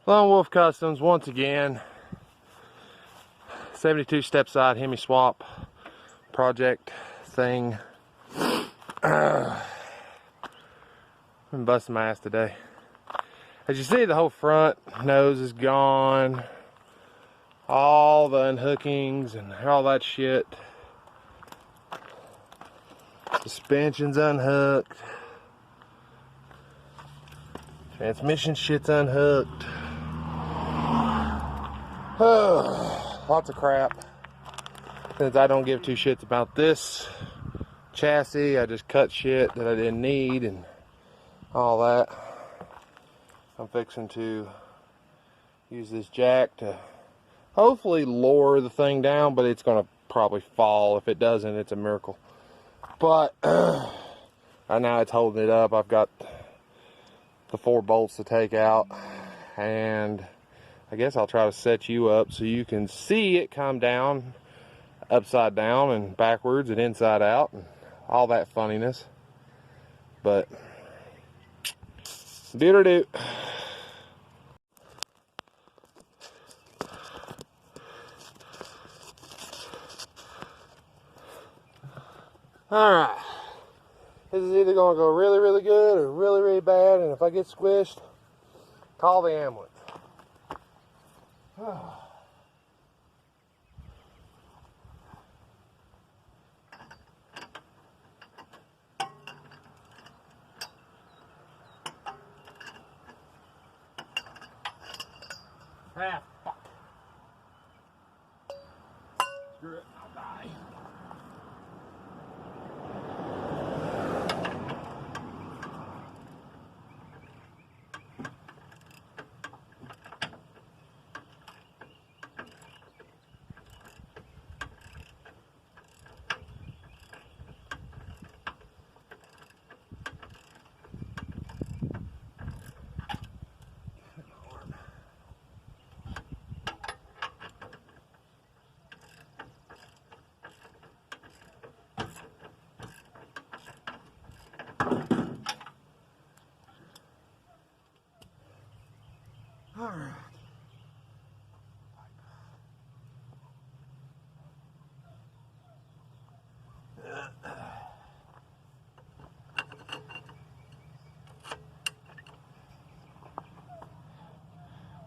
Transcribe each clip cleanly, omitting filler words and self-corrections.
Lone Wolf Customs once again. 72 step side hemi swap project thing. Been busting my ass today. As you see, the whole front nose is gone. All the unhookings and all that shit. Suspension's unhooked. Transmission shit's unhooked. Lots of crap. Since I don't give two shits about this chassis, I just cut shit that I didn't need and all that. I'm fixing to use this jack to hopefully lower the thing down, but it's gonna probably fall. If it doesn't, it's a miracle. But right now it's holding it up. I've got the 4 bolts to take out, and I guess I'll try to set you up so you can see it come down upside down and backwards and inside out and all that funniness. But do-do-do. Alright, this is either going to go really, really good or really, really bad, and if I get squished, call the ambulance. Ah, fuck. Screw it, I'll die. All right.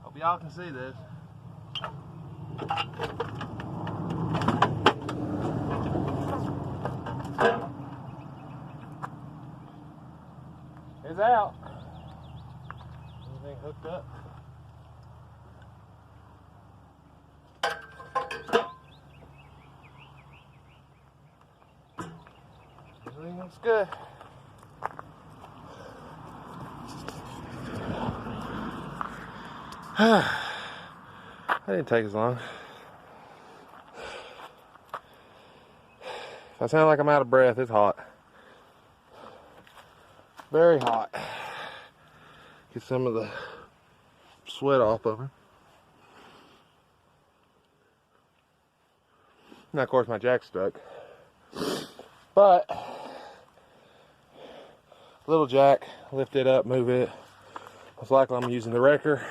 Hope y'all can see this. It's out. Everything hooked up. Everything looks good. That didn't take as long. If I sound like I'm out of breath, it's hot. Very hot. Get some of the sweat off of her. Now, of course, my jack's stuck. But little jack, lift it up, move it. Most likely I'm using the wrecker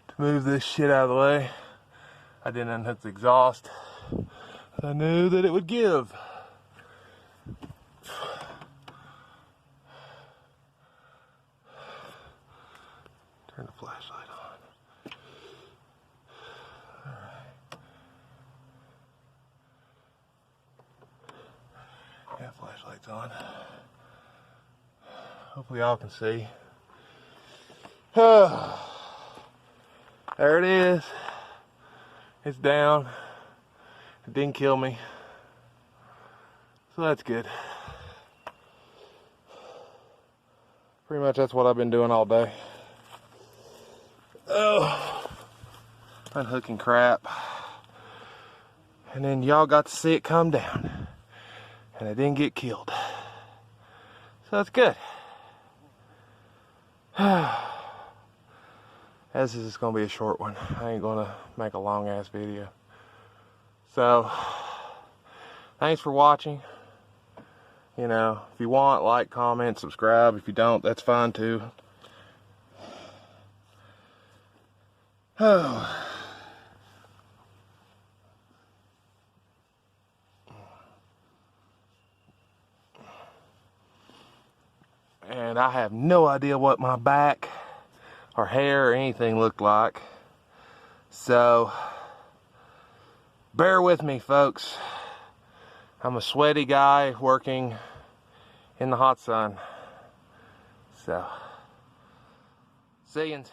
to move this shit out of the way. I didn't unhook the exhaust. I knew that it would give. Turn the flashlight on. Alright. Yeah, flashlight's on. Hopefully y'all can see. There it is. It's down. It didn't kill me. So that's good. Pretty much that's what I've been doing all day. Oh, unhooking crap. And then y'all got to see it come down. And it didn't get killed. So that's good. This is going to be a short one. I ain't going to make a long ass video. So, thanks for watching. You know, if you want, like, comment, subscribe. If you don't, that's fine too. Oh. And I have no idea what my back or hair or anything looked like. So, bear with me, folks. I'm a sweaty guy working in the hot sun. So, see you.